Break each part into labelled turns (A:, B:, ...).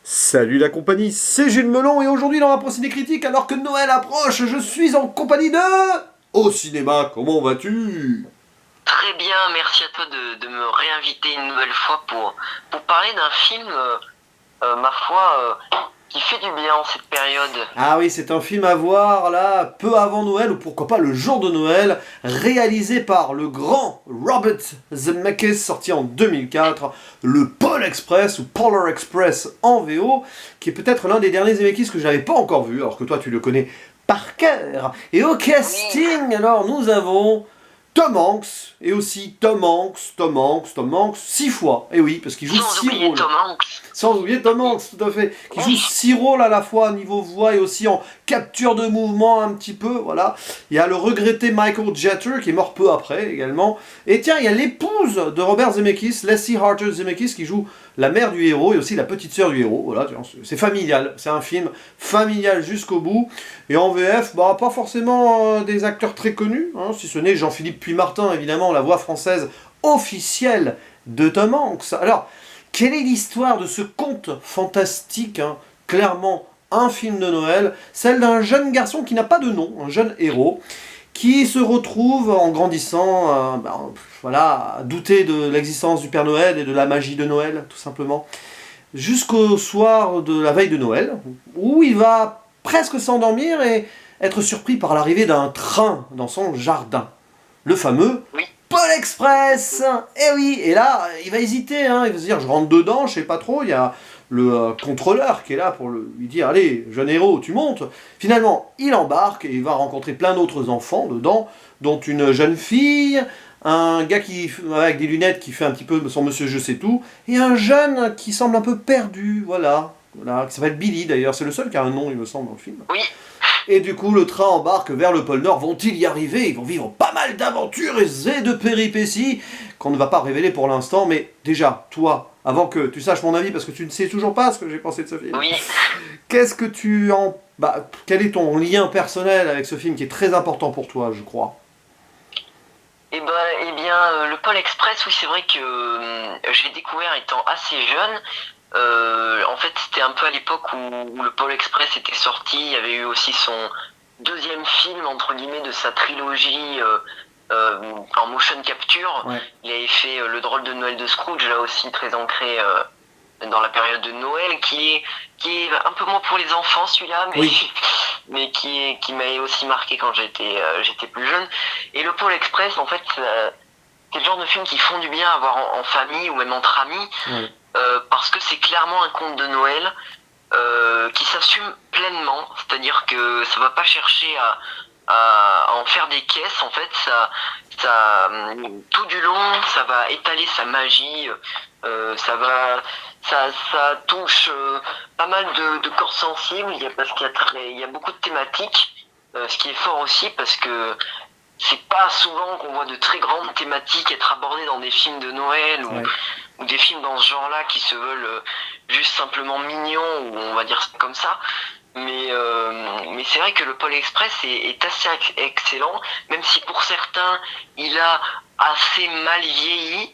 A: Salut la compagnie, c'est Gilles Melon et aujourd'hui dans ma procédé critique, alors que Noël approche, je suis en compagnie de... Au cinéma, comment vas-tu?
B: Très bien, merci à toi de me réinviter une nouvelle fois pour parler d'un film, ma foi, qui fait du bien en cette période.
A: Ah oui, c'est un film à voir là, peu avant Noël, ou pourquoi pas le jour de Noël, réalisé par le grand Robert Zemeckis, sorti en 2004, le Pole Express ou Polar Express en VO, qui est peut-être l'un des derniers Zemeckis que je n'avais pas encore vu, alors que toi tu le connais par cœur. Et au
B: Oui,
A: casting, alors nous avons Tom Hanks, et aussi Tom Hanks, 6 fois, et oui, parce qu'il joue
B: sans
A: six
B: oublier
A: rôles.
B: Tom Hanks.
A: Sans oublier Tom Hanks, tout à fait, qui joue
B: Oui,
A: 6 rôles à la fois au niveau voix et aussi en capture de mouvement un petit peu, voilà. Il y a le regretté Michael Jeter, qui est mort peu après également. Et tiens, il y a l'épouse de Robert Zemeckis, Leslie Harter Zemeckis, qui joue la mère du héros et aussi la petite sœur du héros. Voilà, c'est familial, c'est un film familial jusqu'au bout. Et en VF, bah, pas forcément des acteurs très connus, hein, si ce n'est Jean-Philippe Puy-Martin, évidemment, la voix française officielle de Tom Hanks. Alors, quelle est l'histoire de ce conte fantastique, hein, clairement un film de Noël, celle d'un jeune garçon qui n'a pas de nom, un jeune héros, qui se retrouve en grandissant, voilà, à douter de l'existence du Père Noël et de la magie de Noël, tout simplement, jusqu'au soir de la veille de Noël, où il va presque s'endormir et être surpris par l'arrivée d'un train dans son jardin. Le fameux
B: oui,
A: Pôle Express. Eh oui, et là, il va hésiter, hein. Il va se dire, je rentre dedans, je sais pas trop, il y a le contrôleur qui est là pour lui dire, allez, jeune héros, tu montes. Finalement, il embarque et il va rencontrer plein d'autres enfants dedans, dont une jeune fille, un gars qui, avec des lunettes qui fait un petit peu son monsieur je sais tout, et un jeune qui semble un peu perdu, voilà, qui s'appelle Billy d'ailleurs, c'est le seul qui a un nom, il me semble, dans le film.
B: oui.
A: Et du coup, le train embarque vers le pôle Nord. Vont-ils y arriver? Ils vont vivre pas mal d'aventures et de péripéties qu'on ne va pas révéler pour l'instant. Mais déjà, toi, avant que tu saches mon avis, parce que tu ne sais toujours pas ce que j'ai pensé de ce film,
B: Oui.
A: qu'est-ce que tu en... quel est ton lien personnel avec ce film qui est très important pour toi, je crois?
B: Eh bien, le Pôle Express, oui, c'est vrai que j'ai découvert étant assez jeune. En fait, c'était un peu à l'époque où le Pôle Express était sorti. Il y avait eu aussi son deuxième film, entre guillemets, de sa trilogie en motion capture.
A: Ouais.
B: Il avait fait Le drôle de Noël de Scrooge, là aussi très ancré dans la période de Noël, qui est un peu moins pour les enfants celui-là, mais,
A: Oui.
B: mais qui m'a aussi marqué quand j'étais plus jeune. Et le Pôle Express, en fait, c'est le genre de film qui font du bien à voir en famille ou même entre amis,
A: Ouais.
B: parce que c'est clairement un conte de Noël qui s'assume pleinement, c'est-à-dire que ça va pas chercher à en faire des caisses, en fait, tout du long, ça va étaler sa magie, ça va, ça touche pas mal de corps sensibles, parce il y a beaucoup de thématiques, ce qui est fort aussi parce que c'est pas souvent qu'on voit de très grandes thématiques être abordées dans des films de Noël
A: Ouais.
B: ou des films dans ce genre-là qui se veulent juste simplement mignons, ou on va dire ça comme ça. Mais c'est vrai que le Pôle Express est assez excellent, même si pour certains il a assez mal vieilli.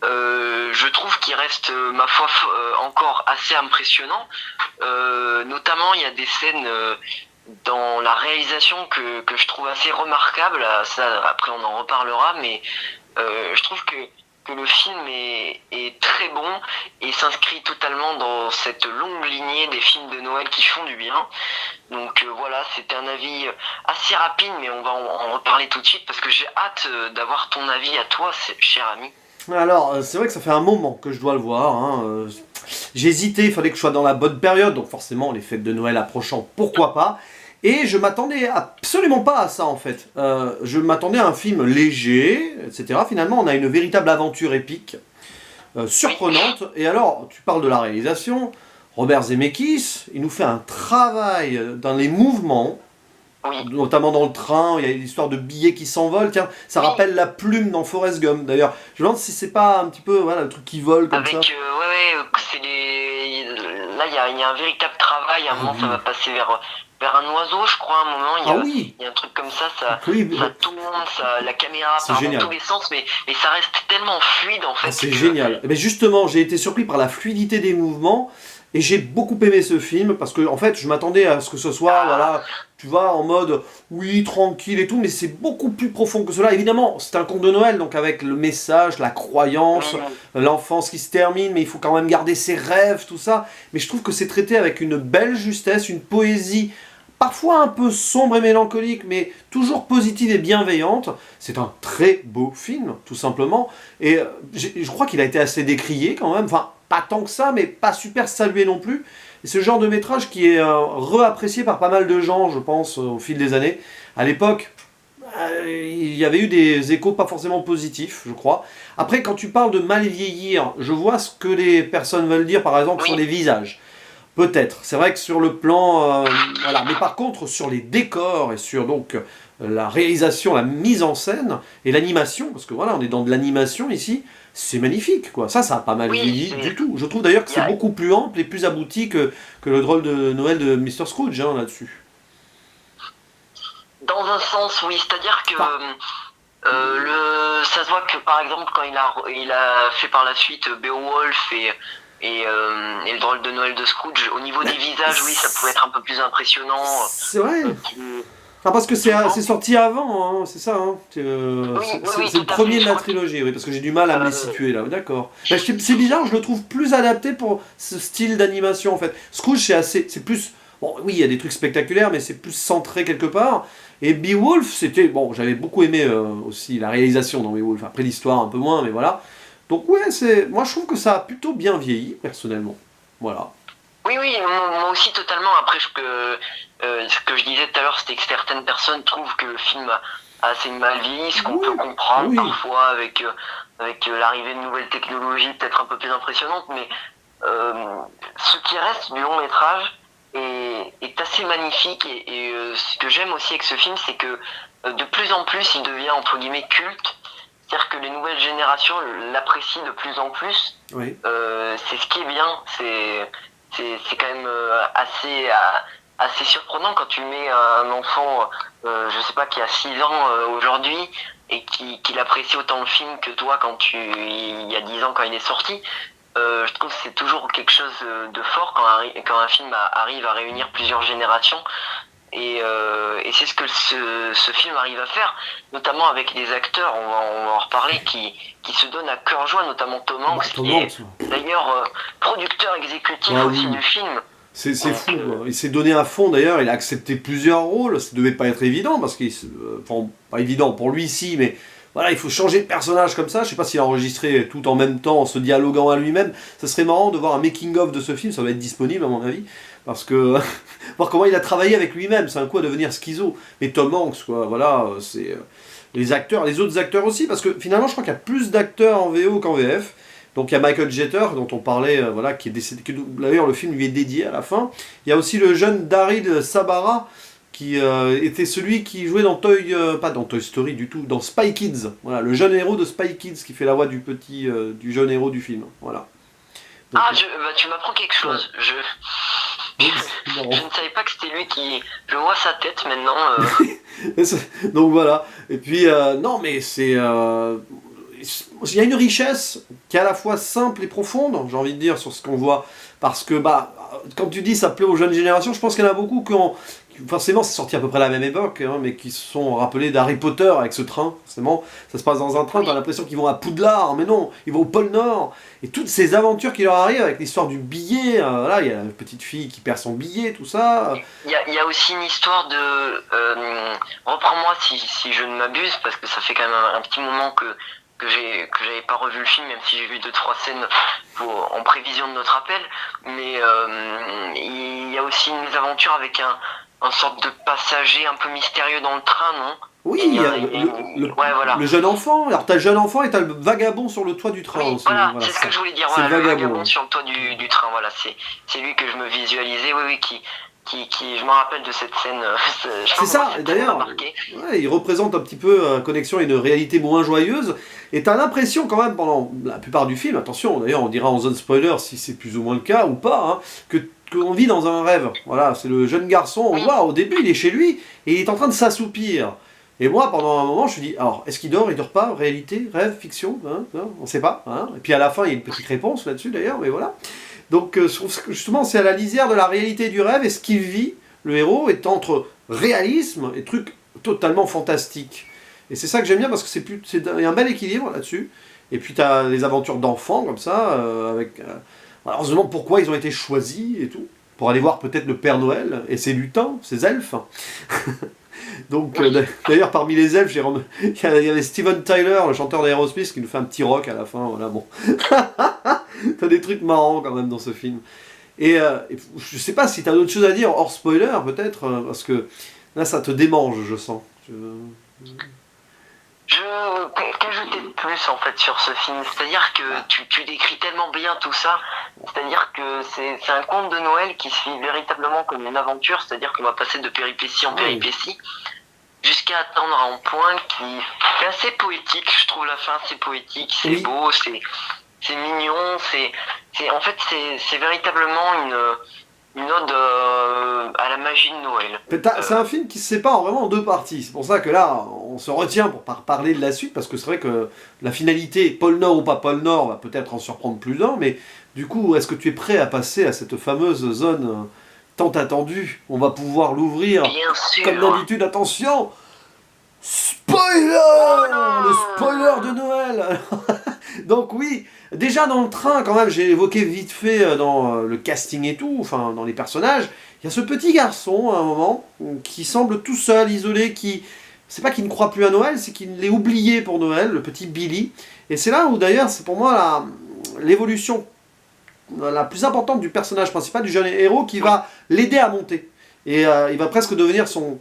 B: Je trouve qu'il reste, ma foi, encore assez impressionnant. Notamment, il y a des scènes dans la réalisation que je trouve assez remarquables. Ça, après, on en reparlera, mais je trouve que le film est très bon et s'inscrit totalement dans cette longue lignée des films de Noël qui font du bien. Donc voilà, c'était un avis assez rapide, mais on va en reparler tout de suite parce que j'ai hâte d'avoir ton avis à toi, cher ami.
A: Alors, c'est vrai que ça fait un moment que je dois le voir, hein. J'ai hésité, il fallait que je sois dans la bonne période, donc forcément, les fêtes de Noël approchant, pourquoi pas. Et je m'attendais absolument pas à ça, en fait. Je m'attendais à un film léger, etc. Finalement, on a une véritable aventure épique,
B: Oui,
A: surprenante. Et alors, tu parles de la réalisation. Robert Zemeckis, il nous fait un travail dans les mouvements,
B: oui,
A: notamment dans le train, il y a l'histoire de billets qui s'envolent. Tiens, ça
B: oui.
A: rappelle la plume dans Forrest Gump. D'ailleurs, je me demande si c'est pas un petit peu, voilà, le truc qui vole comme ça.
B: Avec, ouais, ouais, c'est là, il y a un véritable travail. À un
A: Ah
B: moment, ça va
A: oui.
B: passer vers un oiseau, je crois. À un moment,
A: Ah oui.
B: il y a un truc comme ça,
A: Oui,
B: ça tourne, la caméra
A: c'est
B: part dans tous
A: génial.
B: les sens, mais ça reste tellement fluide, en
A: Ah,
B: fait,
A: c'est
B: que,
A: génial. Mais justement, j'ai été surpris par la fluidité des mouvements Et j'ai beaucoup aimé ce film parce que en fait je m'attendais à ce que ce soit voilà, tu vois, en mode oui tranquille et tout, mais c'est beaucoup plus profond que cela. Évidemment c'est un conte de Noël, donc avec le message, la croyance, l'enfance qui se termine, mais il faut quand même garder ses rêves, tout ça. Mais je trouve que c'est traité avec une belle justesse, une poésie parfois un peu sombre et mélancolique, mais toujours positive et bienveillante. C'est un très beau film, tout simplement. Et je crois qu'il a été assez décrié quand même. Enfin, pas tant que ça, mais pas super salué non plus. Et c'est le genre de métrage qui est réapprécié par pas mal de gens, je pense, au fil des années. À l'époque, il y avait eu des échos pas forcément positifs, je crois. Après, quand tu parles de mal vieillir, je vois ce que les personnes veulent dire, par exemple, sur les visages. Peut-être. C'est vrai que sur le plan... voilà. Mais par contre, sur les décors et sur donc la réalisation, la mise en scène et l'animation, parce que voilà, on est dans de l'animation ici, c'est magnifique, quoi. Ça a pas mal vieilli du tout. Je trouve d'ailleurs que c'est beaucoup plus ample et plus abouti que le drôle de Noël de Mr. Scrooge, hein, là-dessus.
B: Dans un sens, oui. C'est-à-dire que ça se voit que, par exemple, quand il a fait par la suite Beowulf et le drôle de Noël de Scrooge, au niveau des visages, oui, ça pouvait être un peu plus impressionnant.
A: C'est vrai. Ah, parce que c'est sorti avant, hein, c'est ça. Hein. C'est le premier de la trilogie, oui, parce que j'ai du mal à me les situer là. D'accord. Bah, c'est bizarre, je le trouve plus adapté pour ce style d'animation en fait. Scrooge, c'est plus. Bon, oui, il y a des trucs spectaculaires, mais c'est plus centré quelque part. Et Beowulf, c'était. Bon, j'avais beaucoup aimé aussi la réalisation dans Beowulf. Après l'histoire, un peu moins, mais voilà. Donc, ouais, moi je trouve que ça a plutôt bien vieilli, personnellement. Voilà.
B: Oui, moi aussi totalement. Après, ce que je disais tout à l'heure, c'était que certaines personnes trouvent que le film a assez mal vieilli, ce qu'on peut comprendre parfois avec l'arrivée de nouvelles technologies peut-être un peu plus impressionnantes, mais ce qui reste du long métrage est assez magnifique et ce que j'aime aussi avec ce film, c'est que de plus en plus il devient entre guillemets culte. C'est-à-dire que les nouvelles générations l'apprécient de plus en plus. Oui. C'est ce qui est bien. C'est quand même assez surprenant quand tu mets un enfant, je sais pas, qui a 6 ans aujourd'hui et qui l'apprécie autant le film que toi il y a 10 ans quand il est sorti. Je trouve que c'est toujours quelque chose de fort quand un film arrive à réunir plusieurs générations. Et c'est ce que ce film arrive à faire, notamment avec les acteurs, on va en reparler, qui se donnent à cœur joie, notamment Tom Hanks, qui est d'ailleurs producteur exécutif aussi du film.
A: C'est fou, il s'est donné à fond d'ailleurs, il a accepté plusieurs rôles, ça devait pas être évident, parce qu'il pas évident pour lui ici, mais voilà, il faut changer de personnage comme ça, je sais pas s'il a enregistré tout en même temps, en se dialoguant à lui-même, ça serait marrant de voir un making-of de ce film, ça va être disponible à mon avis, parce que voir comment il a travaillé avec lui-même, c'est un coup à devenir schizo, mais Tom Hanks, quoi, voilà, c'est les acteurs, les autres acteurs aussi, parce que finalement je crois qu'il y a plus d'acteurs en VO qu'en VF. Donc il y a Michael Jeter, dont on parlait, voilà, qui est décédé, d'ailleurs le film lui est dédié à la fin. Il y a aussi le jeune Daryl Sabara, qui était celui qui jouait dans pas dans Toy Story du tout, dans Spy Kids. Voilà, le jeune héros de Spy Kids qui fait la voix du du jeune héros du film. Voilà.
B: Donc, tu m'apprends quelque chose. Ouais. Je ne savais pas que c'était lui qui... Je vois sa tête maintenant.
A: Donc voilà. Et puis, non mais c'est... il y a une richesse qui est à la fois simple et profonde, j'ai envie de dire, sur ce qu'on voit. Parce que, quand tu dis ça plaît aux jeunes générations, je pense qu'il y en a beaucoup forcément, c'est sorti à peu près à la même époque, hein, mais qui se sont rappelés d'Harry Potter avec ce train. Forcément, ça se passe dans un train, t'as l'impression qu'ils vont à Poudlard, mais non, ils vont au pôle Nord. Et toutes ces aventures qui leur arrivent avec l'histoire du billet, là, il y a la petite fille qui perd son billet, tout ça.
B: Il y a aussi une histoire de... reprends-moi si je ne m'abuse, parce que ça fait quand même un petit moment que j'avais pas revu le film, même si j'ai vu 2-3 scènes en prévision de notre appel, mais il y a aussi une aventure avec un sorte de passager un peu mystérieux dans le train, non?
A: Oui, il y a le jeune enfant. Alors t'as le jeune enfant et t'as le vagabond sur le toit du train aussi.
B: Voilà, c'est ce que je voulais dire. Voilà, le vagabond sur le toit du train. Voilà, c'est lui que je me visualisais. Oui, je me rappelle de cette scène.
A: C'est ça, d'ailleurs. Ouais, il représente un petit peu une connexion à une réalité moins joyeuse. Et t'as l'impression quand même pendant la plupart du film, attention, d'ailleurs on dira en zone spoiler si c'est plus ou moins le cas ou pas, hein, qu'on vit dans un rêve. Voilà, c'est le jeune garçon, on voit au début il est chez lui et il est en train de s'assoupir. Et moi pendant un moment je me dis, alors est-ce qu'il dort, il dort pas, réalité, rêve, fiction, hein, on sait pas. Hein. Et puis à la fin il y a une petite réponse là-dessus d'ailleurs, mais voilà. Donc je trouve que justement c'est à la lisière de la réalité et du rêve, et ce qu'il vit, le héros, est entre réalisme et trucs totalement fantastiques. Et c'est ça que j'aime bien parce que il y a un bel équilibre là-dessus. Et puis tu as les aventures d'enfants comme ça, alors, on se demande pourquoi ils ont été choisis et tout, pour aller voir peut-être le Père Noël et ses lutins, ses elfes. Donc d'ailleurs parmi les elfes, il y avait Steven Tyler, le chanteur d'Aerosmith, qui nous fait un petit rock à la fin. Voilà, bon. T'as des trucs marrants quand même dans ce film. Et je sais pas si t'as d'autres choses à dire hors spoiler peut-être, parce que là ça te démange, je sens.
B: Qu'ajouter de plus en fait sur ce film? C'est-à-dire que tu décris tellement bien tout ça, c'est-à-dire que c'est un conte de Noël qui se vit véritablement comme une aventure, c'est-à-dire qu'on va passer de péripétie en péripétie, jusqu'à atteindre un point qui est assez poétique. Je trouve la fin assez poétique, c'est beau, c'est mignon, en fait c'est véritablement une ode à la magie de Noël.
A: C'est un film qui se sépare vraiment en deux parties. C'est pour ça que là, on se retient pour parler de la suite, parce que c'est vrai que la finalité, pôle Nord ou pas pôle Nord, va peut-être en surprendre plus d'un, mais du coup, est-ce que tu es prêt à passer à cette fameuse zone tant attendue? On va pouvoir l'ouvrir.
B: Bien sûr.
A: Comme d'habitude, attention, spoiler! Le spoiler de Noël. Donc oui, déjà dans le train, quand même, j'ai évoqué vite fait dans le casting et tout, enfin dans les personnages, il y a ce petit garçon à un moment qui semble tout seul, isolé, c'est pas qu'il ne croit plus à Noël, c'est qu'il l'est oublié pour Noël, le petit Billy. Et c'est là où d'ailleurs, c'est pour moi l'évolution la plus importante du personnage principal, du jeune héros, qui va l'aider à monter. Et il va presque devenir son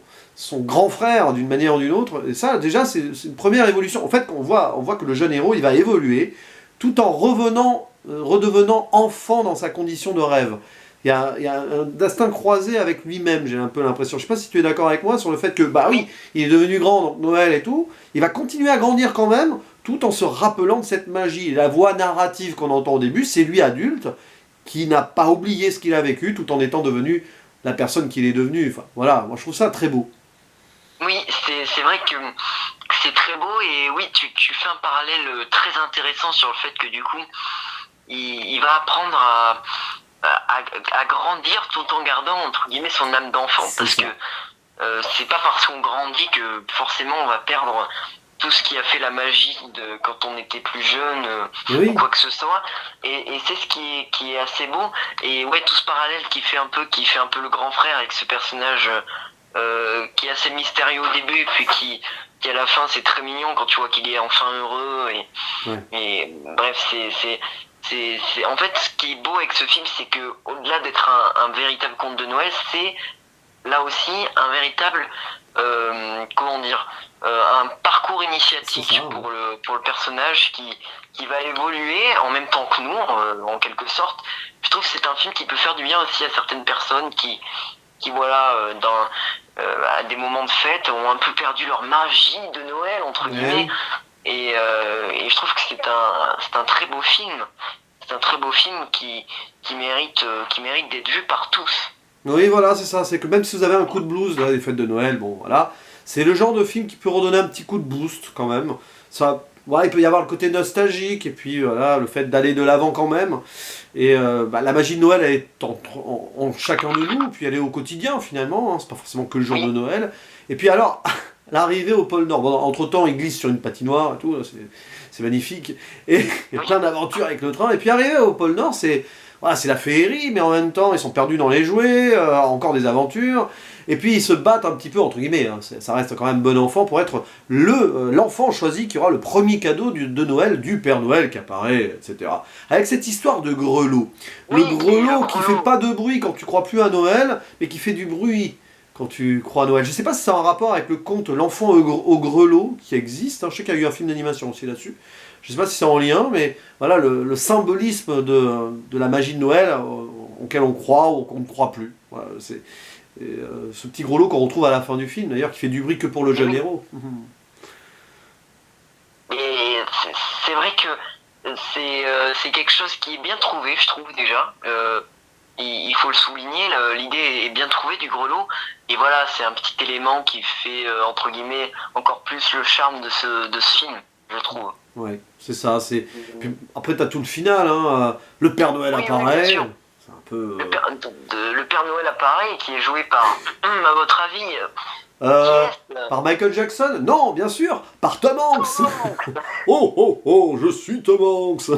A: grand frère d'une manière ou d'une autre. Et ça, déjà, c'est une première évolution. En fait, on voit que le jeune héros, il va évoluer, tout en redevenant enfant dans sa condition de rêve. Il y a un destin croisé avec lui-même, j'ai un peu l'impression. Je ne sais pas si tu es d'accord avec moi sur le fait que, bah oui, il est devenu grand, donc Noël et tout, il va continuer à grandir quand même, tout en se rappelant de cette magie. La voix narrative qu'on entend au début, c'est lui adulte, qui n'a pas oublié ce qu'il a vécu, tout en étant devenu la personne qu'il est devenu. Enfin, voilà, moi je trouve ça très beau.
B: Oui, c'est vrai que c'est très beau, et oui, tu fais un parallèle très intéressant sur le fait que du coup, il va apprendre à grandir tout en gardant entre guillemets son âme d'enfant, parce que c'est pas parce qu'on grandit que forcément on va perdre tout ce qui a fait la magie de quand on était plus jeune, ou quoi que ce soit, et c'est ce qui est assez beau. Et ouais, tout ce parallèle qui fait un peu le grand frère avec ce personnage qui est assez mystérieux au début, puis qui à la fin c'est très mignon quand tu vois qu'il est enfin heureux, et bref, en fait, ce qui est beau avec ce film, c'est que au-delà d'être un véritable conte de Noël, c'est là aussi un véritable un parcours initiatique pour le personnage qui va évoluer en même temps que nous, en quelque sorte. Je trouve que c'est un film qui peut faire du bien aussi à certaines personnes qui voilà, à des moments de fête, ont un peu perdu leur magie de Noël, entre guillemets. Et je trouve que c'est un très beau film. C'est un très beau film qui mérite d'être vu par tous.
A: Oui, voilà, c'est ça. C'est que même si vous avez un coup de blues, là, les fêtes de Noël, bon, voilà, c'est le genre de film qui peut redonner un petit coup de boost, quand même. Ça, voilà, il peut y avoir le côté nostalgique, et puis voilà, le fait d'aller de l'avant quand même. Et la magie de Noël, elle est en chacun de nous, puis elle est au quotidien, finalement. Hein, c'est pas forcément que le jour de Noël. Et puis alors, l'arrivée au pôle Nord. Bon, entre-temps, il glisse sur une patinoire et tout, c'est magnifique. Et il y a plein d'aventures avec le train. Et puis arriver au pôle Nord, c'est la féerie, mais en même temps, ils sont perdus dans les jouets, encore des aventures. Et puis ils se battent un petit peu, entre guillemets, hein, ça reste quand même bon enfant pour être l'enfant choisi qui aura le premier cadeau de Noël, du Père Noël qui apparaît, etc. Avec cette histoire de grelot. Le grelot qui fait pas de bruit quand tu crois plus à Noël, mais qui fait du bruit quand tu crois à Noël. Je sais pas si c'est en rapport avec le conte L'enfant au grelot qui existe, hein. Je sais qu'il y a eu un film d'animation aussi là-dessus. Je sais pas si c'est en lien, mais voilà le symbolisme de la magie de Noël auquel on croit ou qu'on ne croit plus. Voilà, c'est ce petit grelot qu'on retrouve à la fin du film, d'ailleurs, qui fait du bruit que pour le jeune héros.
B: Et c'est vrai que c'est quelque chose qui est bien trouvé, je trouve déjà. Il faut le souligner, l'idée est bien trouvée du grelot. Et voilà, c'est un petit élément qui fait, entre guillemets, encore plus le charme de ce film, je trouve.
A: Ouais, c'est ça. Puis, après, t'as tout le final. Hein. Le Père Noël
B: Oui, oui, bien
A: apparaît.
B: sûr.
A: C'est un peu.
B: Le Père Noël apparaît, qui est joué par, à votre avis, qui est-ce?
A: Par Michael Jackson? Non, bien sûr. Par Tom Hanks.
B: Tom Hanks.
A: Oh, oh, oh, je suis Tom Hanks.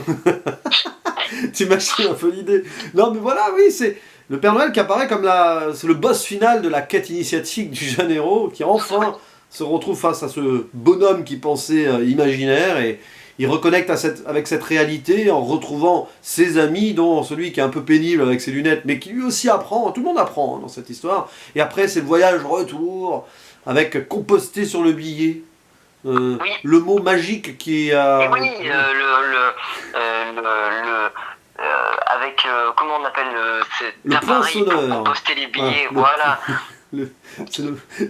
A: T'imagines un peu l'idée. Non, mais voilà, oui, c'est le Père Noël qui apparaît comme c'est le boss final de la quête initiatique du jeune héros qui enfin se retrouve face à ce bonhomme qui pensait imaginaire et il reconnecte avec cette réalité en retrouvant ses amis, dont celui qui est un peu pénible avec ses lunettes, mais qui lui aussi apprend. Tout le monde apprend hein, dans cette histoire. Et après, c'est le voyage retour avec composté sur le billet.
B: Oui.
A: Le mot magique qui est...
B: Et oui, avec, comment on appelle cet
A: le
B: appareil pour
A: poinçonneur.
B: composter les billets,
A: Ah,
B: voilà.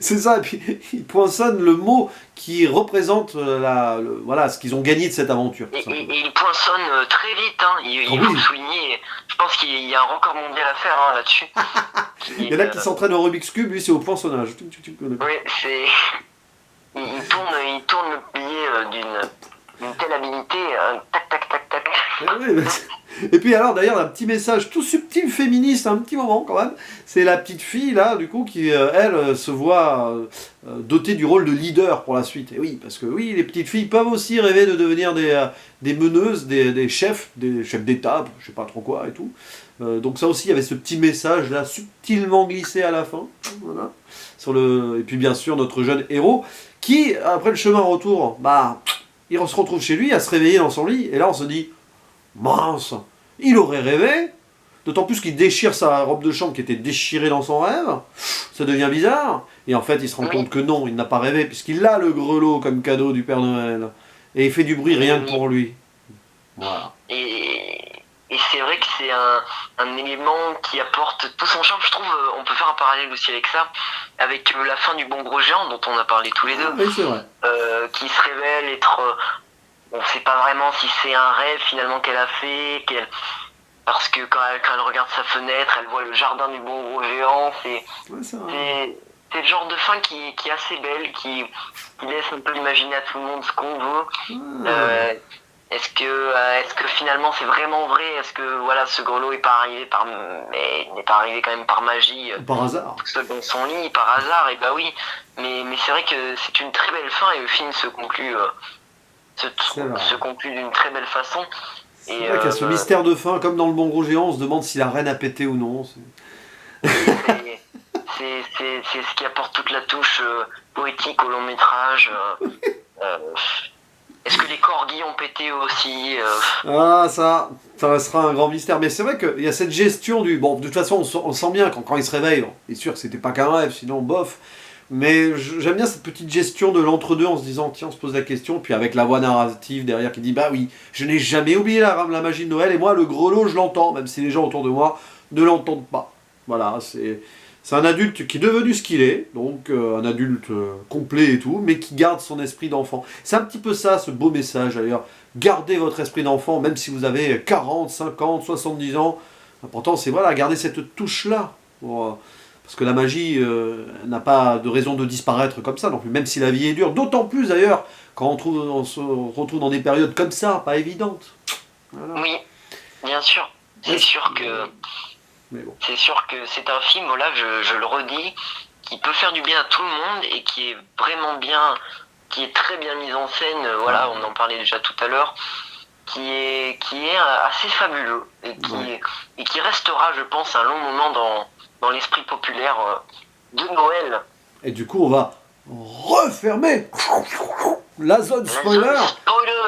A: C'est ça, et puis il poinçonne le mot qui représente voilà, ce qu'ils ont gagné de cette aventure.
B: Et il poinçonne très vite, hein. Il faut le souligner. Je pense qu'il y a un record mondial à faire hein, là-dessus.
A: Il y en a qui s'entraînent au Rubik's Cube, lui c'est au poinçonnage.
B: Oui, c'est... Il tourne le billet d'une telle habilité, tac, tac, tac, tac.
A: Et puis alors d'ailleurs un petit message tout subtil féministe, un petit moment quand même, c'est la petite fille là du coup qui elle se voit dotée du rôle de leader pour la suite. Et oui, parce que oui, les petites filles peuvent aussi rêver de devenir des meneuses, des chefs d'état, je sais pas trop quoi et tout. Donc ça aussi il y avait ce petit message là subtilement glissé à la fin. Voilà. Et puis bien sûr notre jeune héros qui après le chemin retour, bah il se retrouve chez lui à se réveiller dans son lit et là on se dit mince, il aurait rêvé, d'autant plus qu'il déchire sa robe de chambre qui était déchirée dans son rêve, ça devient bizarre, et en fait il se rend compte que non, il n'a pas rêvé, puisqu'il a le grelot comme cadeau du Père Noël, et il fait du bruit rien que pour lui. Voilà.
B: Et c'est vrai que c'est un élément qui apporte tout son charme, je trouve, on peut faire un parallèle aussi avec ça, avec la fin du Bon Gros Géant, dont on a parlé tous les deux,
A: Oui, c'est vrai.
B: qui se révèle être... on ne sait pas vraiment si c'est un rêve finalement qu'elle a fait, parce que quand elle regarde sa fenêtre, elle voit le jardin du Bon Gros Géant. C'est le genre de fin qui est assez belle, qui laisse un peu imaginer à tout le monde ce qu'on veut. Est-ce que finalement c'est vraiment vrai? Est-ce que voilà, ce grelot n'est pas arrivé n'est pas arrivé quand même par magie,
A: par hasard,
B: tout seul dans son lit, par hasard? Et bah oui, mais c'est vrai que c'est une très belle fin et le film se conclut. Se conclut d'une très belle façon.
A: C'est vrai qu'il y a ce mystère de fin, comme dans le Bon Gros Géant, on se demande si la reine a pété ou non.
B: C'est ce qui apporte toute la touche poétique au long métrage. Est-ce que les corgis ont pété aussi?
A: Ah, ça restera un grand mystère. Mais c'est vrai qu'il y a cette gestion du... Bon, de toute façon, on sent bien quand il se réveille, bon, c'est sûr que c'était pas qu'un rêve, sinon bof. Mais j'aime bien cette petite gestion de l'entre-deux en se disant, tiens, on se pose la question, puis avec la voix narrative derrière qui dit, bah oui, je n'ai jamais oublié la magie de Noël, et moi, le grelot, je l'entends, même si les gens autour de moi ne l'entendent pas. Voilà, c'est un adulte qui est devenu ce qu'il est, donc un adulte complet et tout, mais qui garde son esprit d'enfant. C'est un petit peu ça, ce beau message d'ailleurs. Gardez votre esprit d'enfant, même si vous avez 40, 50, 70 ans. L'important, c'est voilà, garder cette touche-là. Parce que la magie n'a pas de raison de disparaître comme ça non plus, même si la vie est dure. D'autant plus d'ailleurs quand on se retrouve dans des périodes comme ça, pas évidentes. Voilà.
B: Oui, bien sûr. C'est sûr que... Bon. C'est sûr que c'est un film, voilà, je le redis, qui peut faire du bien à tout le monde et qui est vraiment bien, qui est très bien mis en scène, voilà, on en parlait déjà tout à l'heure, qui est assez fabuleux et qui restera, je pense, un long moment dans l'esprit populaire de Noël.
A: Et du coup, on va refermer la zone spoiler.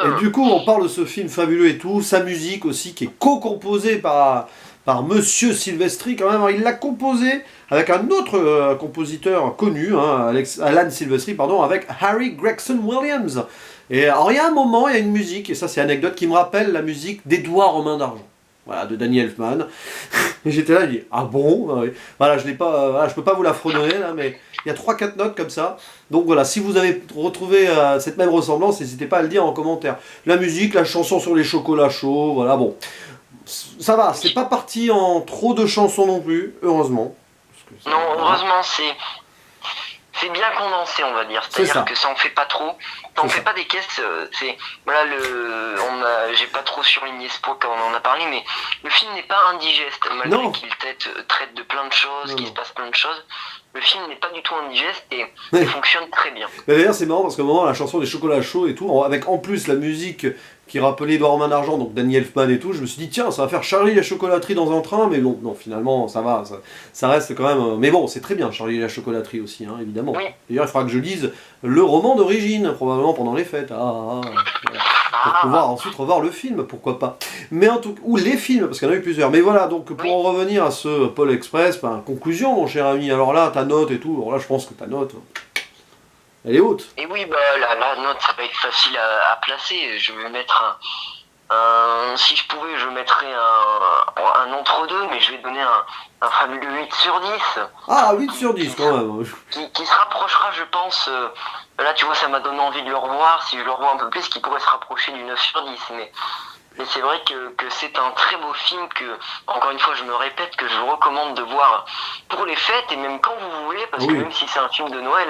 A: Et du coup, on parle de ce film fabuleux et tout, sa musique aussi, qui est co-composée par Monsieur Silvestri quand même. Il l'a composé avec un autre compositeur connu, hein, Alan Silvestri, pardon, avec Harry Gregson Williams. Et alors, il y a un moment, il y a une musique, et ça c'est anecdote, qui me rappelle la musique d'Édouard aux mains d'argent. Voilà, de Danny Elfman. Et j'étais là, je dis, ah bon? Voilà, je peux pas vous la fredonner là, mais il y a 3-4 notes comme ça. Donc voilà, si vous avez retrouvé cette même ressemblance, n'hésitez pas à le dire en commentaire. La musique, la chanson sur les chocolats chauds, voilà, bon. Ça va, c'est pas parti en trop de chansons non plus, heureusement.
B: Non, heureusement, c'est bien condensé, on va dire.
A: C'est ça.
B: C'est-à-dire que ça en fait pas trop. Ça en fait pas des caisses. C'est voilà j'ai pas trop surligné ce point quand on en a parlé, mais le film n'est pas indigeste malgré
A: Non.
B: qu'il traite de plein de choses,
A: Non,
B: qu'il
A: non.
B: se passe plein de choses. Le film n'est pas du tout indigeste et
A: Ouais.
B: il fonctionne très bien.
A: Mais d'ailleurs, c'est marrant parce qu'à un moment, la chanson des chocolats chauds et tout, avec en plus la musique qui rappelait Edouard Main d'Argent, donc Danny Elfman et tout, je me suis dit, tiens, ça va faire Charlie la chocolaterie dans un train, mais bon, non, finalement, ça va, ça reste quand même. Mais bon, c'est très bien, Charlie la chocolaterie aussi, hein, évidemment.
B: Oui.
A: D'ailleurs, il faudra que je lise le roman d'origine, probablement pendant les fêtes. Voilà. Pour pouvoir ensuite revoir le film, pourquoi pas. Mais en tout ou les films, parce qu'il y en a eu plusieurs. Mais voilà, donc pour en revenir à ce Pôle Express, conclusion, mon cher ami. Alors là, ta note et tout, alors là, je pense que ta note, elle est haute.
B: Et oui, bah la note, ça va être facile à placer. Je vais mettre si je pouvais, je mettrais un entre-deux, mais je vais donner un fabuleux 8 sur 10.
A: Ah, 8 sur 10 quand même.
B: Qui se rapprochera, je pense. Là, tu vois, ça m'a donné envie de le revoir. Si je le revois un peu plus, qui pourrait se rapprocher du 9 sur 10. Mais c'est vrai que c'est un très beau film que, encore une fois, je me répète, que je vous recommande de voir pour les fêtes et même quand vous voulez, parce que même si c'est un film de Noël,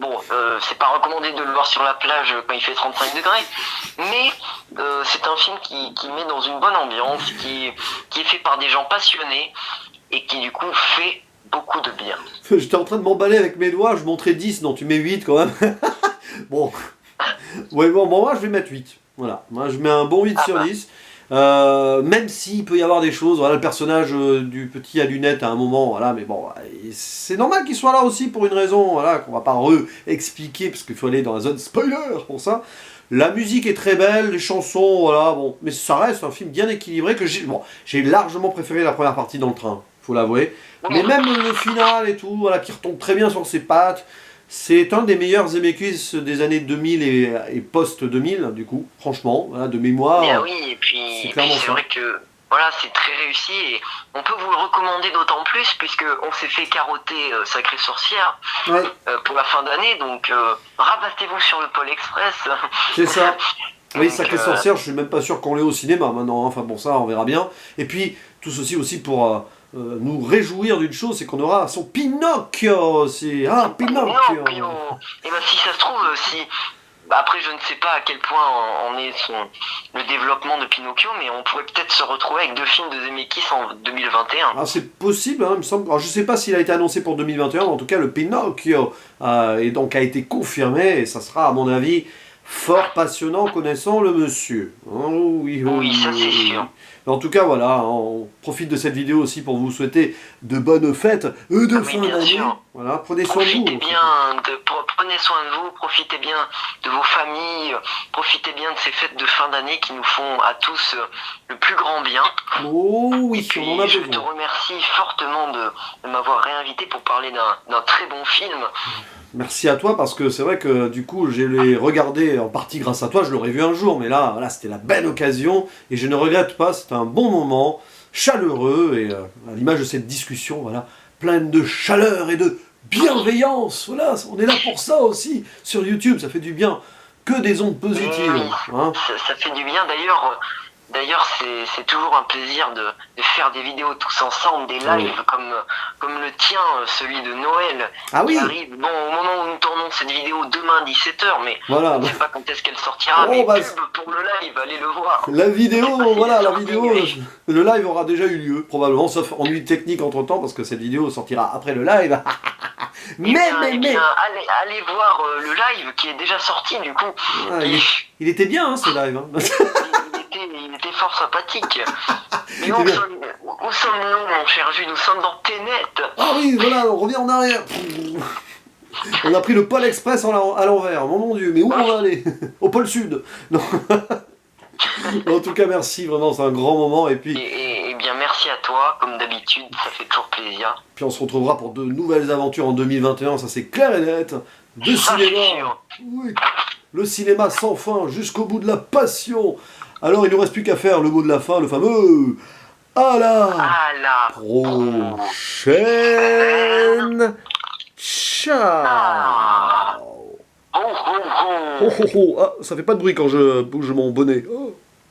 B: bon, c'est pas recommandé de le voir sur la plage quand il fait 35 degrés, mais c'est un film qui met dans une bonne ambiance, qui est fait par des gens passionnés et qui du coup fait beaucoup de bien.
A: J'étais en train de m'emballer avec mes doigts, je montrais 10, non, tu mets 8 quand même. Bon. Ouais, bon, moi je vais mettre 8. Voilà, moi je mets un bon 8 sur 10. Même s'il peut y avoir des choses, voilà, le personnage du petit à lunettes à un moment, voilà, mais bon, c'est normal qu'il soit là aussi pour une raison, voilà, qu'on va pas expliquer parce qu'il faut aller dans la zone spoiler pour ça. La musique est très belle, les chansons, voilà, bon, mais ça reste un film bien équilibré que j'ai largement préféré la première partie dans le train, faut l'avouer. Mais même le final et tout, voilà, qui retombe très bien sur ses pattes. C'est un des meilleurs Zemeckis des années 2000 et post-2000, du coup, franchement, voilà, de mémoire.
B: Bien oui, et puis c'est vrai que voilà, c'est très réussi et on peut vous le recommander d'autant plus puisque on s'est fait carotter Sacrée Sorcière pour la fin d'année, donc rabattez-vous sur le Pôle Express.
A: C'est ça. Oui, Sacrée Sorcière, je suis même pas sûr qu'on l'ait au cinéma maintenant, hein. Enfin bon, ça, on verra bien. Et puis, tout ceci aussi pour nous réjouir d'une chose, c'est qu'on aura son Pinocchio aussi. Ah, Pinocchio.
B: Et ben si ça se trouve, après je ne sais pas à quel point en est le développement de Pinocchio, mais on pourrait peut-être se retrouver avec 2 films de Zemeckis en 2021.
A: Ah, c'est possible, hein, il me semble. Alors, je sais pas s'il a été annoncé pour 2021, mais en tout cas, le Pinocchio et donc a été confirmé, et ça sera, à mon avis, fort passionnant connaissant le monsieur. Oh, oui,
B: ça c'est sûr.
A: En tout cas, voilà, on profite de cette vidéo aussi pour vous souhaiter de bonnes fêtes de fin d'année. Voilà, prenez soin de vous.
B: Prenez soin de vous, profitez bien de vos familles, profitez bien de ces fêtes de fin d'année qui nous font à tous le plus grand bien.
A: Oh oui,
B: puis,
A: on en a besoin.
B: Je te remercie fortement de m'avoir réinvité pour parler d'un très bon film.
A: Merci à toi parce que c'est vrai que du coup je l'ai regardé en partie grâce à toi, je l'aurais vu un jour, mais là voilà, c'était la belle occasion et je ne regrette pas, c'était un bon moment, chaleureux et à l'image de cette discussion, voilà, pleine de chaleur et de bienveillance, voilà, on est là pour ça aussi, sur YouTube, ça fait du bien, que des ondes positives. Hein.
B: Ça fait du bien D'ailleurs, c'est toujours un plaisir de faire des vidéos tous ensemble, des lives comme le tien, celui de Noël, qui arrive. Bon, au moment où nous tournons cette vidéo demain 17h, mais
A: voilà.
B: On ne sait pas quand est-ce qu'elle sortira, mais pub pour le live, allez le voir.
A: La vidéo, voilà, le live aura déjà eu lieu, probablement, sauf ennui technique entre temps, parce que cette vidéo sortira après le live.
B: Mais allez voir le live qui est déjà sorti, du coup.
A: Il était bien, hein, ce live. Hein.
B: Il était fort sympathique. Mais où sommes-nous, mon cher Jules? Nous sommes dans Tenet.
A: Ah oui, voilà, on revient en arrière. On a pris le Pôle Express à l'envers. Mon Dieu, mais où on va aller? Au pôle Sud. Non. En tout cas, merci, vraiment, c'est un grand moment. Et puis.
B: Et bien, merci à toi, comme d'habitude, ça fait toujours plaisir.
A: Puis on se retrouvera pour de nouvelles aventures en 2021, ça c'est clair et net. De cinéma. Oui. Le cinéma sans fin, jusqu'au bout de la passion. Alors il ne nous reste plus qu'à faire le mot de la fin, le fameux à la prochaine. Ciao. Oh, oh, oh. Ah, ça fait pas de bruit quand je bouge mon bonnet. Oh.